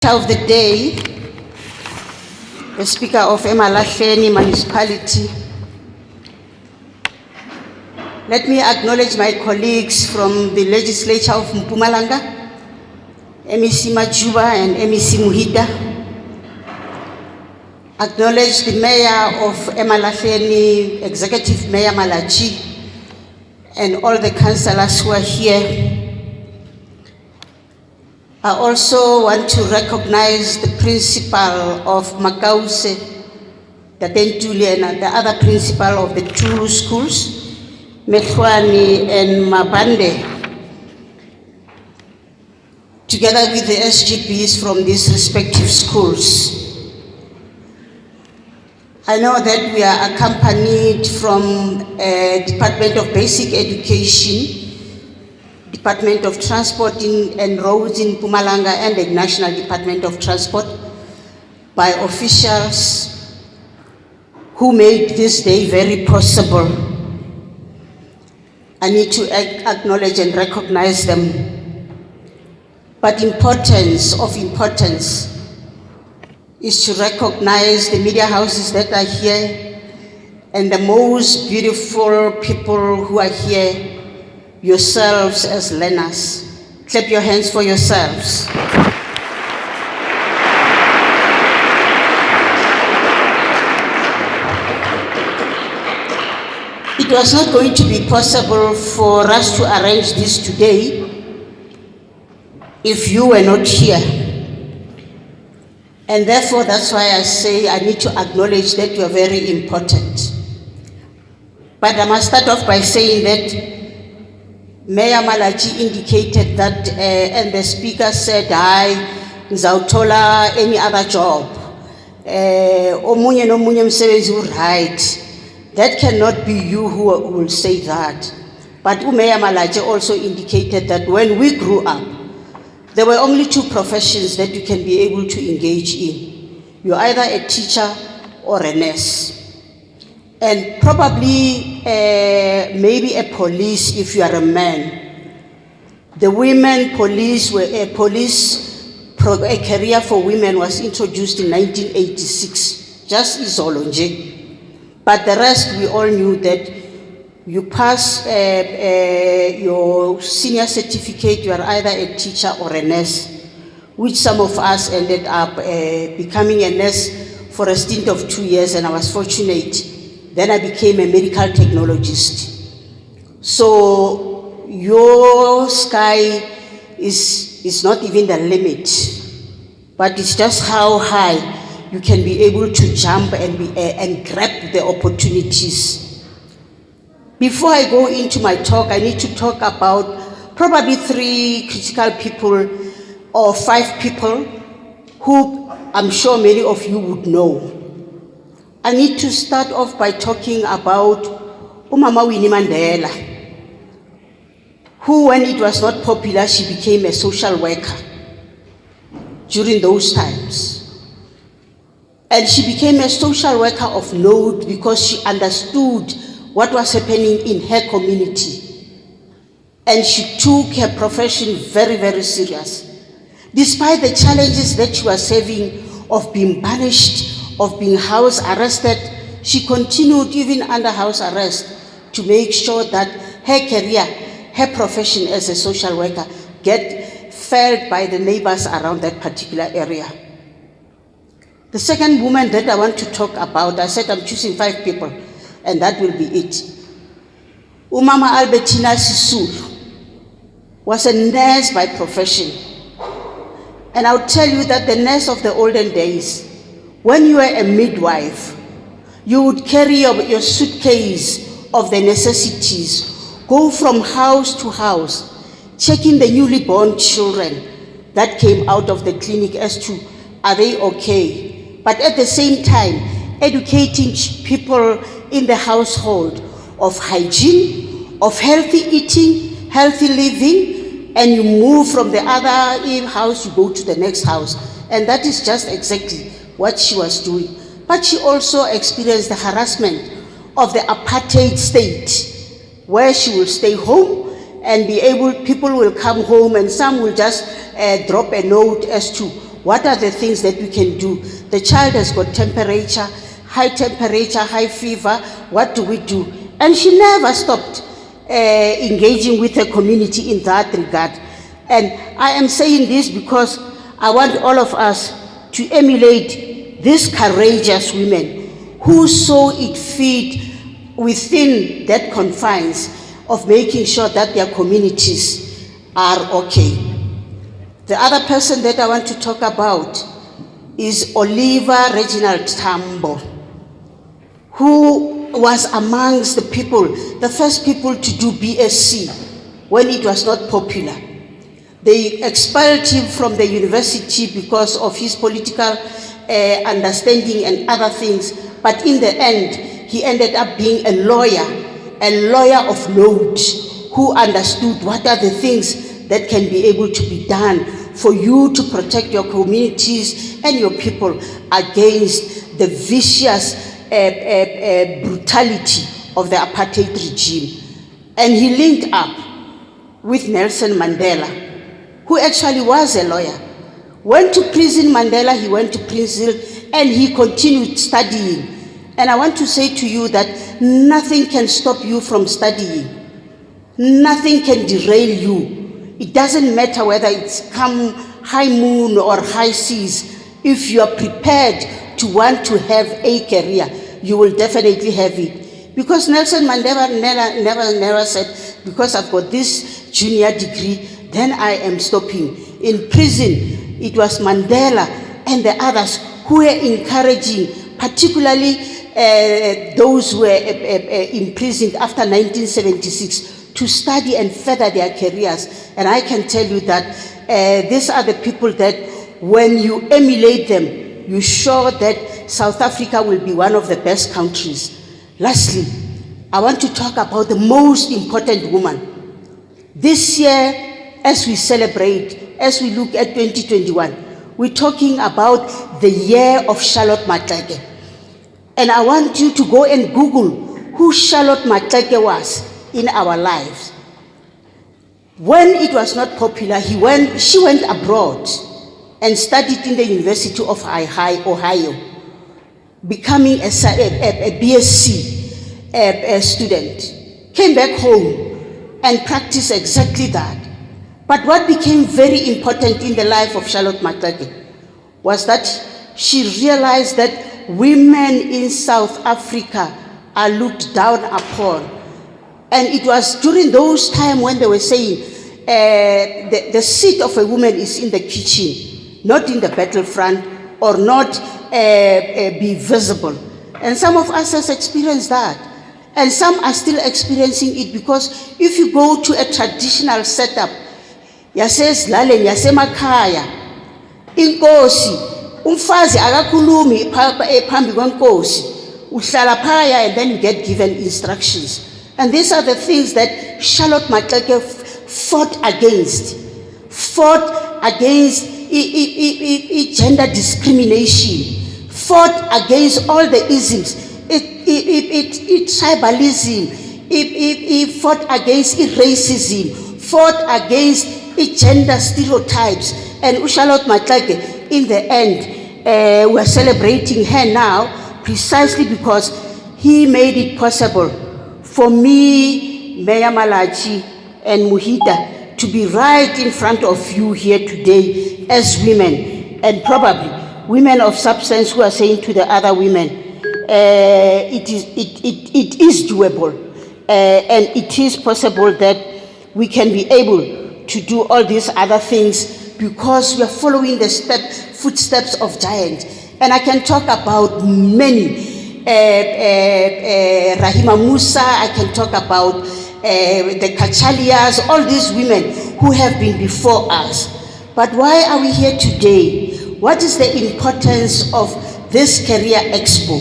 Of the day, the Speaker of Mpumalanga Municipality. Let me acknowledge my colleagues from the legislature of Mpumalanga, MEC Majuba and MEC Muhida. Acknowledge the Mayor of Mpumalanga, Executive Mayor Magadzi, and all the councillors who are here. I also want to recognize the principal of Makause, the Dentuli, and the other principal of the two schools, Methwani and Mabande, together with the SGPs from these respective schools. I know that we are accompanied from Department of Basic Education, Department of Transport and Roads in Mpumalanga, and the National Department of Transport by officials who made this day very possible. I need to acknowledge and recognize them. But importance is to recognize the media houses that are here and the most beautiful people who are here, yourselves as learners. Clap your hands for yourselves. It was not going to be possible for us to arrange this today if you were not here. And therefore, that's why I say I need to acknowledge that you are very important. But I must start off by saying that Mayor Magadzi indicated that, and the speaker said, "Hi, ngizawuthola any other job. Omunye nomunye msebenzi right." That cannot be you who will say that. But Mayor Magadzi also indicated that when we grew up, there were only two professions that you can be able to engage in. You're either a teacher or a nurse. And probably maybe a police if you are a man. The women police were a career for women was introduced in 1986, just Izolonje. But the rest we all knew that you pass your senior certificate, you are either a teacher or a nurse, which some of us ended up becoming a nurse for a stint of 2 years, and I was fortunate. Then I became a medical technologist. So your sky is not even the limit, but it's just how high you can be able to jump and grab the opportunities. Before I go into my talk, I need to talk about probably 3 critical people or 5 people who I'm sure many of you would know. I need to start off by talking about Umama Winnie Mandela, who, when it was not popular, she became a social worker during those times. And she became a social worker of note because she understood what was happening in her community. And she took her profession very, very serious. Despite the challenges that she was having of being banished, of being house arrested, she continued even under house arrest to make sure that her career, her profession as a social worker get felt by the neighbors around that particular area. The second woman that I want to talk about, I said I'm choosing 5 people, and that will be it. Umama Albertina Sisulu was a nurse by profession. And I'll tell you that the nurse of the olden days, when you were a midwife, you would carry your suitcase of the necessities, go from house to house, checking the newly born children that came out of the clinic as to are they okay, but at the same time educating people in the household of hygiene, of healthy eating, healthy living, and you move from the other house, you go to the next house. And that is just exactly what she was doing. But she also experienced the harassment of the apartheid state, where she will stay home and be able, people will come home and some will just drop a note as to what are the things that we can do? The child has got temperature, high fever, what do we do? And she never stopped engaging with the community in that regard. And I am saying this because I want all of us to emulate these courageous women who saw it fit within that confines of making sure that their communities are okay. The other person that I want to talk about is Oliver Reginald Tambo, who was amongst the people, the first people to do BSc when it was not popular. They expelled him from the university because of his political understanding and other things, but in the end, he ended up being a lawyer of note, who understood what are the things that can be able to be done for you to protect your communities and your people against the vicious brutality of the apartheid regime. And he linked up with Nelson Mandela, who actually was a lawyer. Went to prison, Mandela, he went to prison, and he continued studying. And I want to say to you that nothing can stop you from studying. Nothing can derail you. It doesn't matter whether it's come high moon or high seas. If you are prepared to want to have a career, you will definitely have it. Because Nelson Mandela never said, because I've got this junior degree, then I am stopping. In prison, it was Mandela and the others who were encouraging, particularly those who were imprisoned after 1976, to study and further their careers. And I can tell you that these are the people that when you emulate them, you're sure that South Africa will be one of the best countries. Lastly, I want to talk about the most important woman. This year, as we celebrate, as we look at 2021, we're talking about the year of Charlotte Maxeke. And I want you to go and Google who Charlotte Maxeke was in our lives. When it was not popular, she went abroad and studied in the University of Ohio, becoming a BSc student, came back home and practiced exactly that. But what became very important in the life of Charlotte Maxeke was that she realized that women in South Africa are looked down upon. And it was during those times when they were saying the seat of a woman is in the kitchen, not in the battlefront, or not be visible. And some of us has experienced that. And some are still experiencing it, because if you go to a traditional setup, yasesilaleni yasemakhaya, inkosi umfazi akakhulumi phambi kwenkosi, uhlala phaya, and then you get given instructions. And these are the things that Charlotte Maxeke fought against gender discrimination, fought against all the isms, tribalism, fought against racism, fought against gender stereotypes. And Charlotte Maxeke, in the end, we're celebrating her now precisely because he made it possible for me, Mayor Malachi, and Muhita to be right in front of you here today as women, and probably women of substance who are saying to the other women, it is doable, and it is possible that we can be able to do all these other things because we are following the footsteps of giants. And I can talk about many. Rahima Musa, I can talk about the Kachalias, all these women who have been before us. But why are we here today? What is the importance of this Career Expo?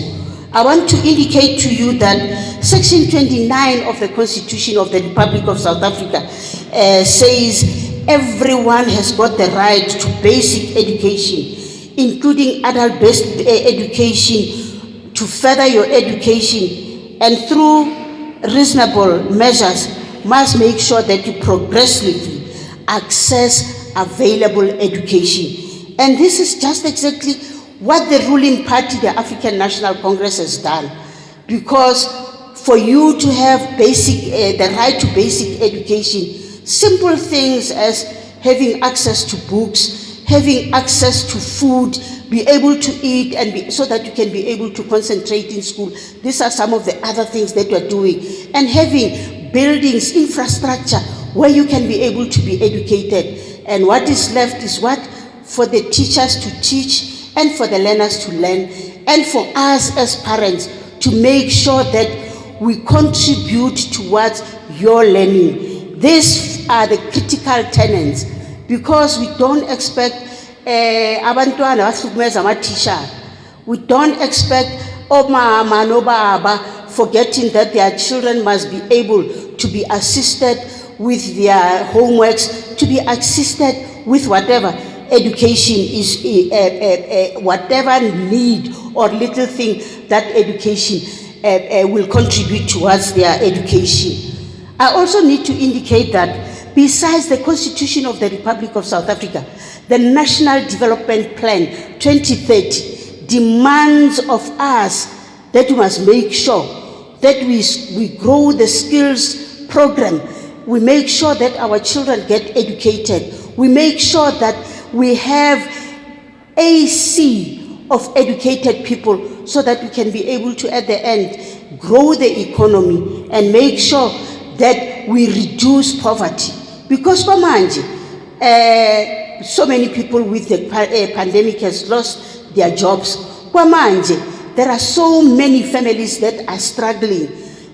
I want to indicate to you that Section 29 of the Constitution of the Republic of South Africa says everyone has got the right to basic education, including adult-based education, to further your education, and through reasonable measures must make sure that you progressively access available education. And this is just exactly what the ruling party, the African National Congress, has done. Because for you to have the right to basic education, simple things as having access to books, having access to food, be able to eat, and so that you can be able to concentrate in school. These are some of the other things that we're doing. And having buildings, infrastructure, where you can be able to be educated. And what is left is what? For the teachers to teach, and for the learners to learn, and for us as parents to make sure that we contribute towards your learning. These are the critical tenets, because we don't expect abantwana basukumeza ama-teacher. We don't expect omama nobaba forgetting that their children must be able to be assisted with their homeworks, to be assisted with whatever education is, whatever need or little thing that education will contribute towards their education. I also need to indicate that besides the Constitution of the Republic of South Africa, the National Development Plan 2030 demands of us that we must make sure that we grow the skills program. We make sure that our children get educated. We make sure that we have a sea of educated people so that we can be able to, at the end, grow the economy and make sure that we reduce poverty. Because so many people with the pandemic has lost their jobs. There are so many families that are struggling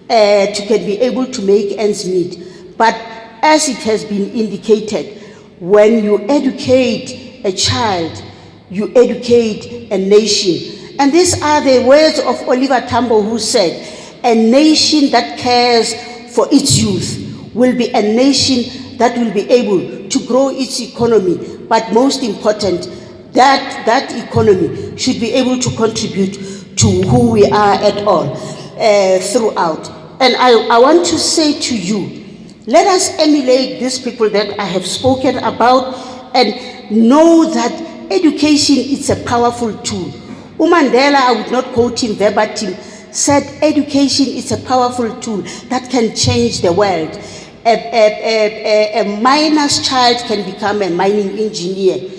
to be able to make ends meet. But as it has been indicated, when you educate a child, you educate a nation. And these are the words of Oliver Tambo, who said, a nation that cares for its youth will be a nation that will be able to grow its economy. But most important, that economy should be able to contribute to who we are at all throughout. And I want to say to you, let us emulate these people that I have spoken about and know that education is a powerful tool. Mandela, I would not quote him verbatim, said education is a powerful tool that can change the world. A miner's child can become a mining engineer,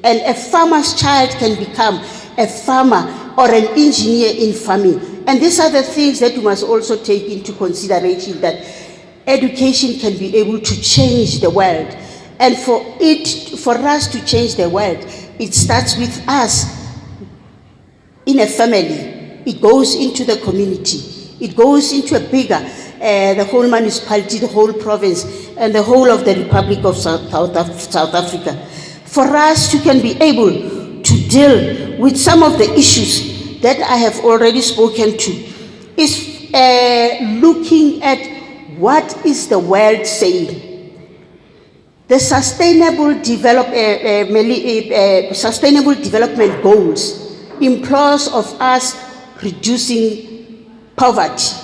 and a farmer's child can become a farmer or an engineer in farming. And these are the things that you must also take into consideration, that education can be able to change the world. And for us to change the world, it starts with us in a family. It goes into the community. It goes into a bigger, the whole municipality, the whole province, and the whole of the Republic of South Africa. For us to can be able to deal with some of the issues that I have already spoken to, is looking at what is the world saying. The Sustainable Development Goals implores of us reducing poverty,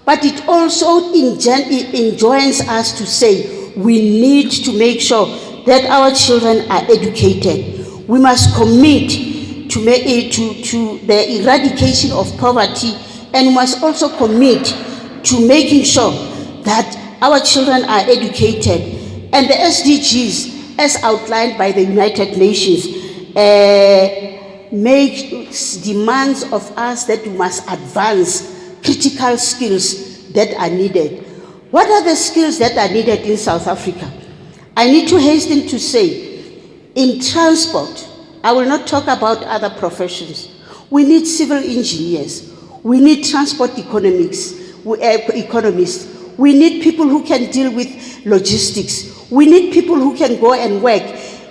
but it also enjoins us to say we need to make sure that our children are educated. We must commit to the eradication of poverty, and we must also commit to making sure that our children are educated. And the SDGs, as outlined by the United Nations, demands of us that we must advance critical skills that are needed. What are the skills that are needed in South Africa? I need to hasten to say, in transport, I will not talk about other professions. We need civil engineers. We need transport economists. We need people who can deal with logistics. We need people who can go and work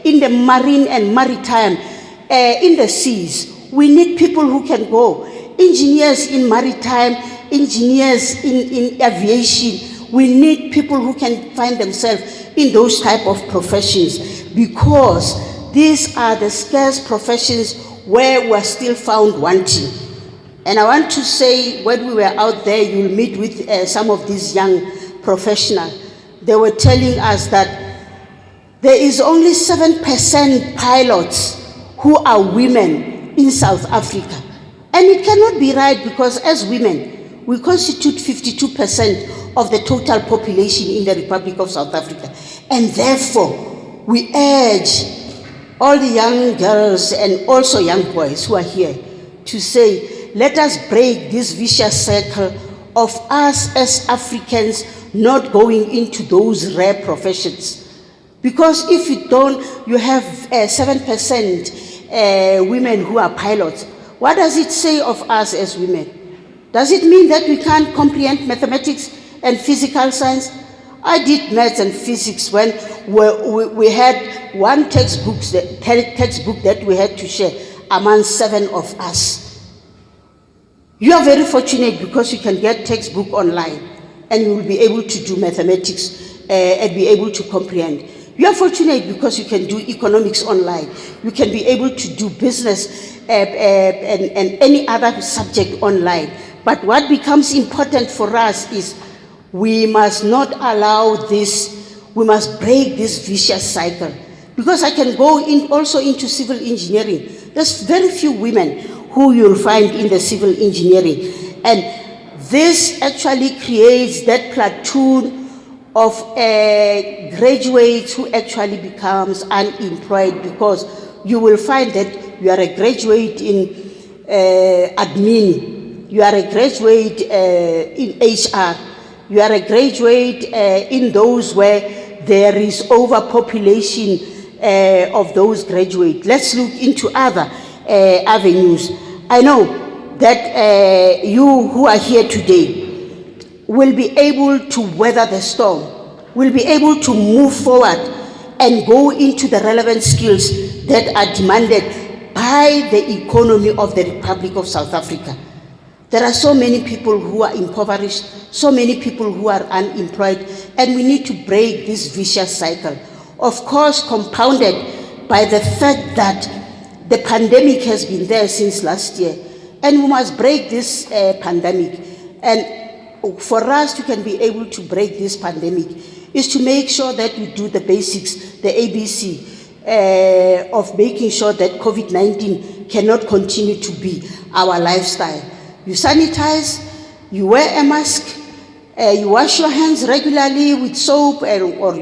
in the marine and maritime, in the seas. We need people who can go, engineers in maritime, engineers in aviation. We need people who can find themselves in those type of professions, because these are the scarce professions where we are still found wanting. And I want to say, when we were out there, you'll meet with some of these young professionals. They were telling us that there is only 7% pilots who are women in South Africa. And it cannot be right, because as women, we constitute 52% of the total population in the Republic of South Africa. And therefore, we urge all the young girls and also young boys who are here to say, let us break this vicious circle of us as Africans not going into those rare professions. Because if you don't, you have 7% women who are pilots. What does it say of us as women? Does it mean that we can't comprehend mathematics and physical science? I did maths and physics when we had one textbook that we had to share among 7 of us. You are very fortunate because you can get textbook online and you will be able to do mathematics and be able to comprehend. You are fortunate because you can do economics online. You can be able to do business and any other subject online. But what becomes important for us is we must not allow this, we must break this vicious cycle. Because I can go in also into civil engineering. There's very few women who you'll find in the civil engineering. And this actually creates that platoon of graduates who actually becomes unemployed, because you will find that you are a graduate in admin, you are a graduate in HR, you are a graduate in those where there is overpopulation of those graduates. Let's look into other avenues. I know that you who are here today will be able to weather the storm, will be able to move forward and go into the relevant skills that are demanded by the economy of the Republic of South Africa. There are so many people who are impoverished, so many people who are unemployed, and we need to break this vicious cycle. Of course, compounded by the fact that the pandemic has been there since last year, and we must break this pandemic. And for us to can be able to break this pandemic is to make sure that we do the basics, the ABC, of making sure that COVID-19 cannot continue to be our lifestyle. You sanitize, you wear a mask, you wash your hands regularly with soap, or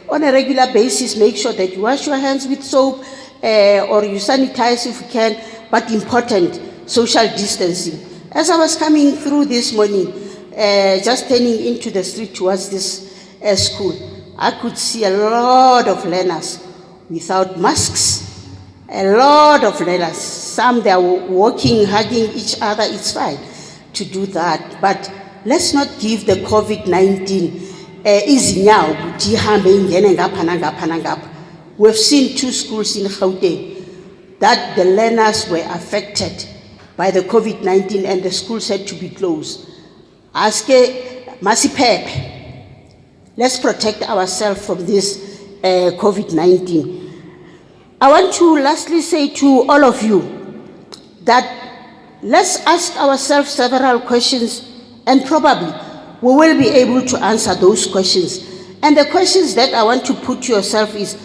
on a regular basis, make sure that you wash your hands with soap, or you sanitize if you can, but important, social distancing. As I was coming through this morning, just turning into the street towards this school, I could see a lot of learners without masks, a lot of learners. Some they are walking, hugging each other. It's fine to do that, but let's not give the COVID-19 easy now. We've seen 2 schools in Gauteng that the learners were affected by the COVID-19 and the schools had to be closed. Aske Masipep, let's protect ourselves from this COVID-19. I want to lastly say to all of you that let's ask ourselves several questions, and probably we will be able to answer those questions. And the questions that I want to put to yourself is,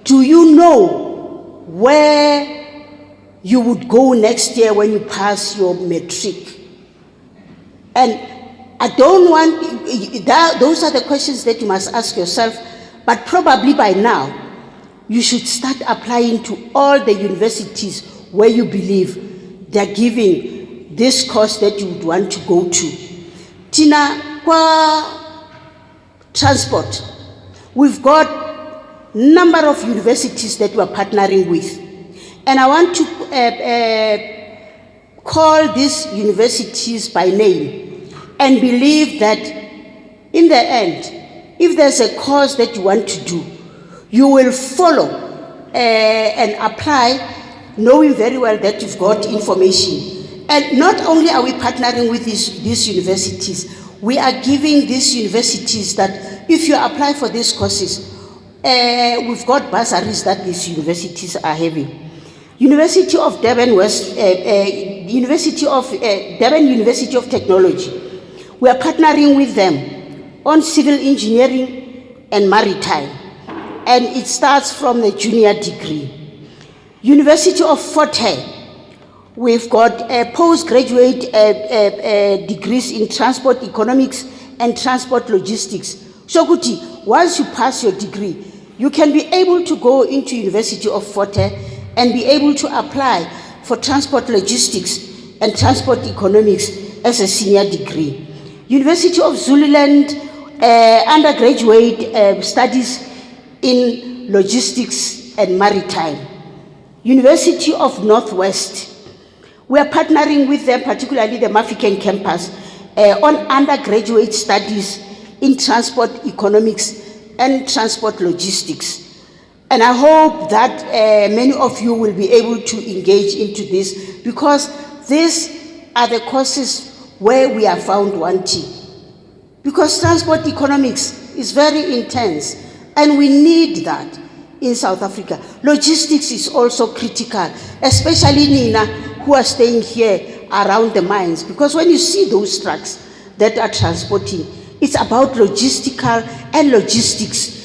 do you know where you would go next year when you pass your matric? And I don't want, those are the questions that you must ask yourself, but probably by now, you should start applying to all the universities where you believe they're giving this course that you would want to go to. Tina, kwa transport, we've got number of universities that we're partnering with. And I want to call these universities by name and believe that in the end, if there's a course that you want to do, you will follow and apply, knowing very well that you've got information. And not only are we partnering with these universities, we are giving these universities that if you apply for these courses, we've got bursaries that these universities are having. University of Durban University of Technology. We are partnering with them on civil engineering and maritime, and it starts from the junior degree. University of Fort Hare, we've got postgraduate degrees in transport economics and transport logistics. Shokuti, once you pass your degree, you can be able to go into University of Fort Hare and be able to apply for transport logistics and transport economics as a senior degree. University of Zululand, undergraduate studies in logistics and maritime. University of Northwest, we are partnering with them, particularly the Mafikeng campus, on undergraduate studies in transport economics and transport logistics. And I hope that many of you will be able to engage into this, because these are the courses where we are found wanting. Because transport economics is very intense, and we need that in South Africa. Logistics is also critical, especially Nina, who are staying here around the mines, because when you see those trucks that are transporting, it's about logistical and logistics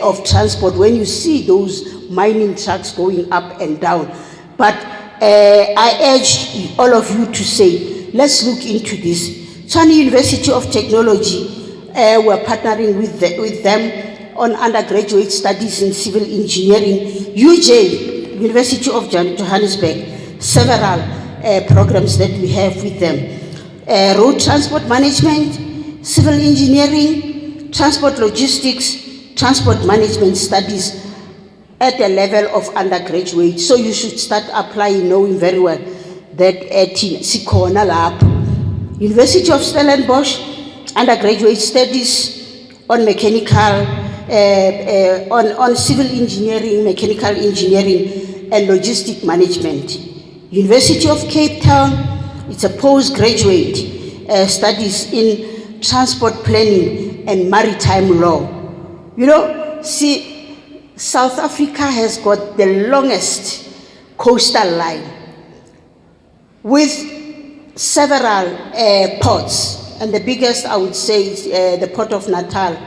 of transport when you see those mining trucks going up and down. But I urge all of you to say, let's look into this. Tshwane University of Technology, we're partnering with them on undergraduate studies in civil engineering. UJ, University of Johannesburg, several programs that we have with them. Road transport management, civil engineering, transport logistics, transport management studies at the level of undergraduate. So you should start applying, knowing very well that at Sikona Lab. University of Stellenbosch, undergraduate studies on mechanical, on civil engineering, mechanical engineering, and logistic management. University of Cape Town, it's a postgraduate studies in transport planning and maritime law. You know, see, South Africa has got the longest coastal line with several ports, and the biggest, I would say, is the Port of Natal,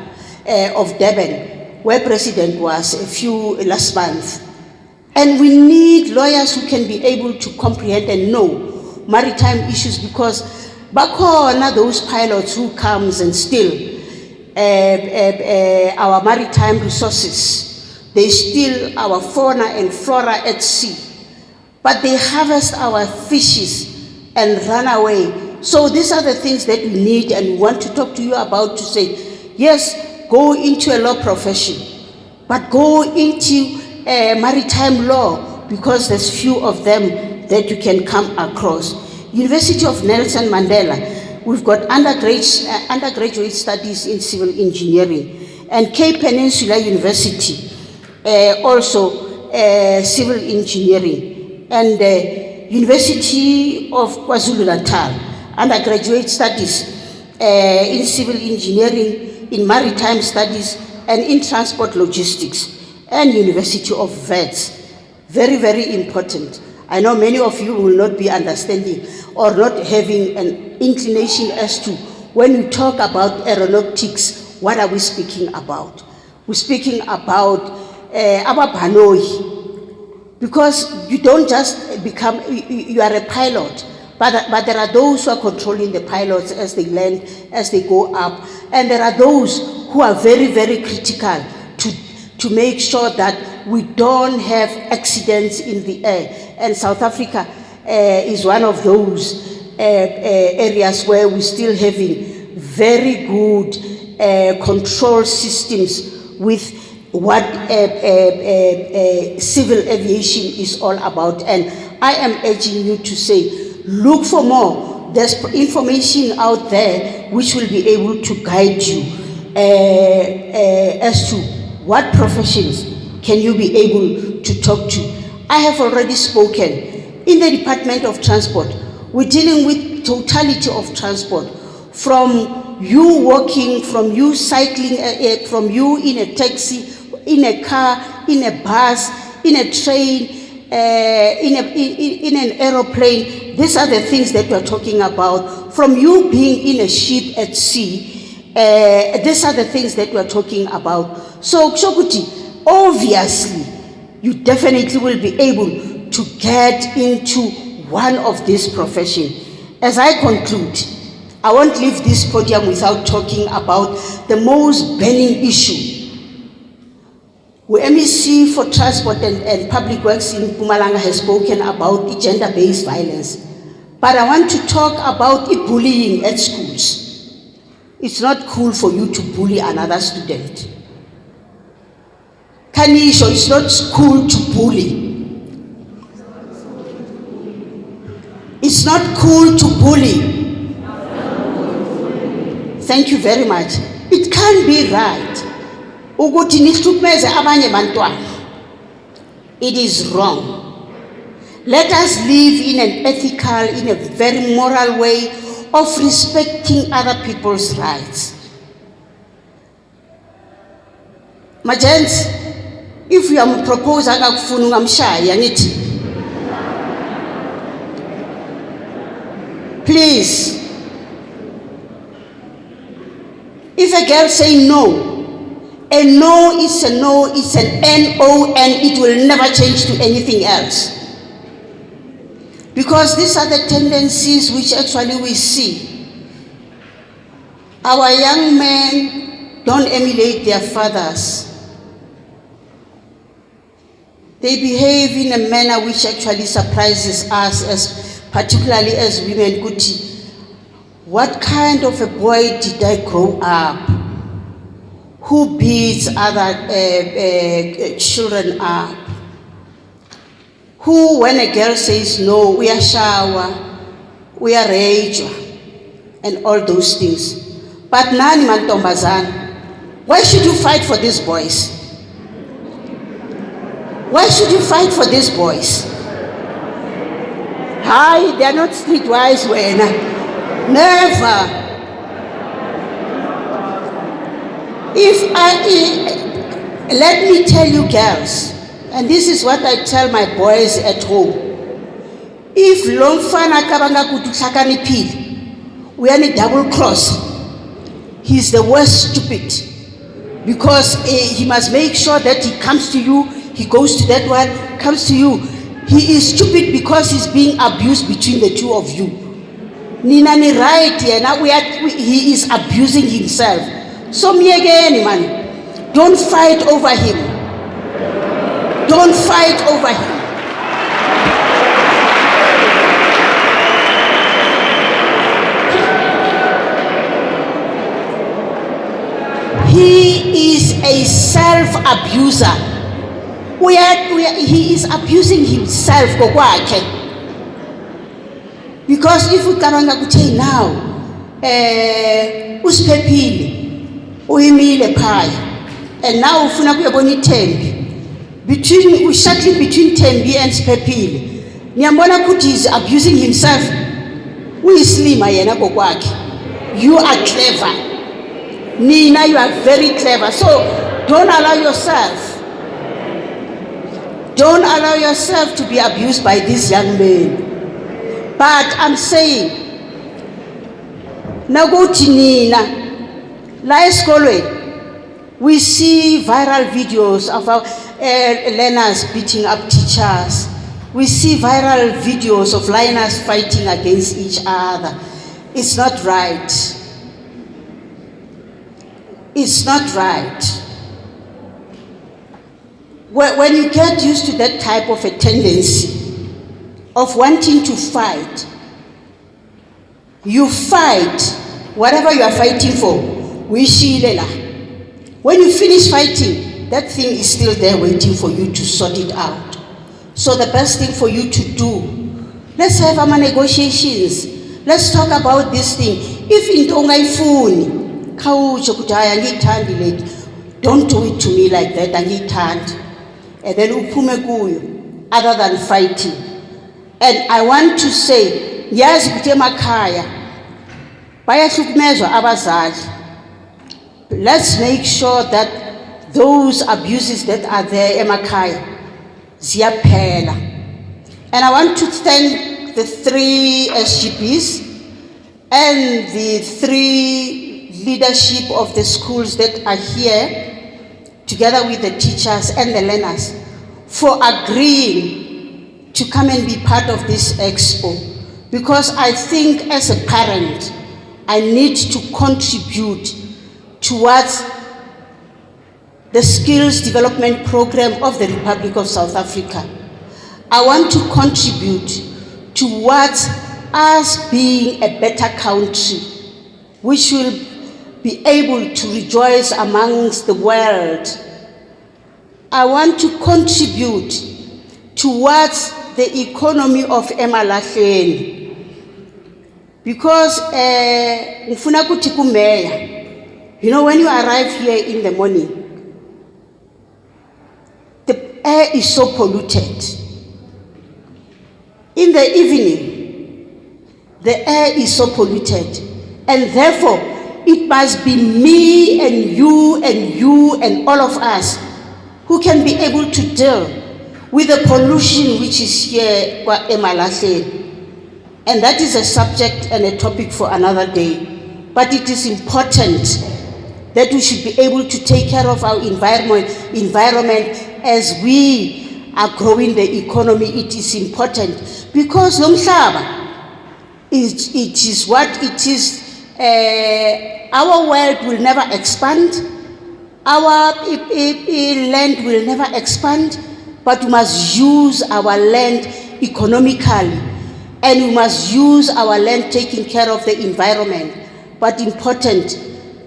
of Durban, where President was last month. And we need lawyers who can be able to comprehend and know maritime issues, because bakhona those pilots who comes and steal our maritime resources. They steal our fauna and flora at sea, but they harvest our fishes and run away. So these are the things that we need, and we want to talk to you about, to say, yes, go into a law profession, but go into maritime law, because there's few of them that you can come across. University of Nelson Mandela, we've got undergraduate studies in civil engineering, and Cape Peninsula University, also civil engineering, and University of KwaZulu-Natal, undergraduate studies in civil engineering, in maritime studies, and in transport logistics, and University of Wits. Very, very important. I know many of you will not be understanding or not having an inclination as to, when we talk about aeronautics, what are we speaking about? We're speaking about Ababanoi, because you don't just become, you are a pilot, but there are those who are controlling the pilots as they land, as they go up, and there are those who are very, very critical to make sure that we don't have accidents in the air. And South Africa is one of those areas where we're still having very good control systems with what civil aviation is all about. And I am urging you to say, look for more. There's information out there which will be able to guide you as to what professions can you be able to talk to. I have already spoken. In the Department of Transport, we're dealing with totality of transport, from you walking, from you cycling, from you in a taxi, in a car, in a bus, in a train, in an aeroplane. These are the things that we're talking about. From you being in a ship at sea, these are the things that we're talking about. So, Shokuti, obviously, you definitely will be able to get into one of these professions. As I conclude, I won't leave this podium without talking about the most burning issue. The MEC for Transport and Public Works in Mpumalanga has spoken about gender-based violence. But I want to talk about bullying at schools. It's not cool for you to bully another student. Kanisho, it's not cool to bully. It's not cool to bully. Thank you very much. It can't be right. It is wrong. Let us live in an ethical, in a very moral way of respecting other people's rights. My gents, if you are proposing please, if a girl say no, a no is a no, it's an N-O, and it will never change to anything else. Because these are the tendencies which actually we see. Our young men don't emulate their fathers. They behave in a manner which actually surprises us, as particularly as women. Guti, what kind of a boy did I grow up? Who beats other children up? Who, when a girl says no, we are shower, we are rage, and all those things. But nani mantombazana, why should you fight for these boys? Why should you fight for these boys? Hi, they are not streetwise, never. Let me tell you girls, and this is what I tell my boys at home. If Lomfana Kabanga Kutusakanipil, we are in a double cross, he's the worst stupid. Because he must make sure that he comes to you, he goes to that one, comes to you. He is stupid because he's being abused between the two of you. Ninani right here, now he is abusing himself. So me again, man, don't fight over him. Don't fight over him. He is a self-abuser. He is abusing himself. Because if we come and now, uspepile, uyimile phaya, and now ufuna kuyabona iThembi, between shuttling between Thembi and Siphephile, niyambona ukuthi he is abusing himself. Uyislima yena kokwakhe. You are clever. Nina, you are very clever. So don't allow yourself to be abused by these young men. But I'm saying, naguthi nina la esikolweni, we see viral videos of our learners beating up teachers. We see viral videos of learners fighting against each other. It's not right. It's not right. When you get used to that type of a tendency of wanting to fight, you fight whatever you are fighting for. When you finish fighting, that thing is still there waiting for you to sort it out. So the best thing for you to do, let's have our negotiations. Let's talk about this thing. If into ungayifuni, khawutsho ukuthi hayi angiyithandi lady, don't do it to me like that, angiyithandi. And then uphume kuyo, other than fighting. And I want to say, yazi ukuthi emakhaya bayahlukumezwa abazali. Let's make sure that those abuses that are there emakhaya ziyaphela. And I want to thank the 3 SGPs and the 3 leadership of the schools that are here, together with the teachers and the learners, for agreeing to come and be part of this expo, because I think as a parent, I need to contribute towards the skills development program of the Republic of South Africa. I want to contribute towards us being a better country, which will be able to rejoice amongst the world. I want to contribute towards the economy of Mpumalanga, because ngifuna ukuthi kumeya, you know, when you arrive here in the morning, the air is so polluted. In the evening, the air is so polluted, and therefore it must be me and you and you and all of us who can be able to deal with the pollution which is here in Mpumalanga. And that is a subject and a topic for another day. But it is important that we should be able to take care of our environment as we are growing the economy. It is important because it is what it is. Our world will never expand. Our land will never expand. But we must use our land economically, and we must use our land taking care of the environment. But important,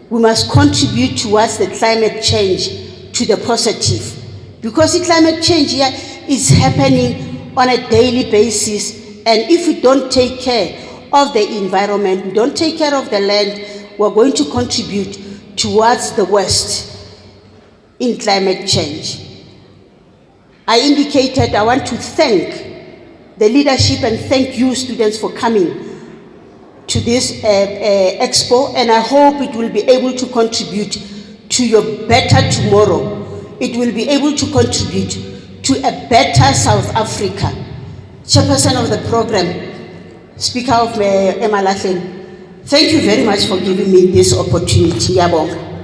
we must contribute towards the climate change to the positive, because the climate change here is happening on a daily basis, and if we don't take care of the environment, we don't take care of the land, we're going to contribute towards the West in climate change. I indicated I want to thank the leadership and thank you students for coming to this expo, and I hope it will be able to contribute to your better tomorrow. It will be able to contribute to a better South Africa. Chairperson of the program, Speaker of Mpumalanga, thank you very much for giving me this opportunity. Yabonga.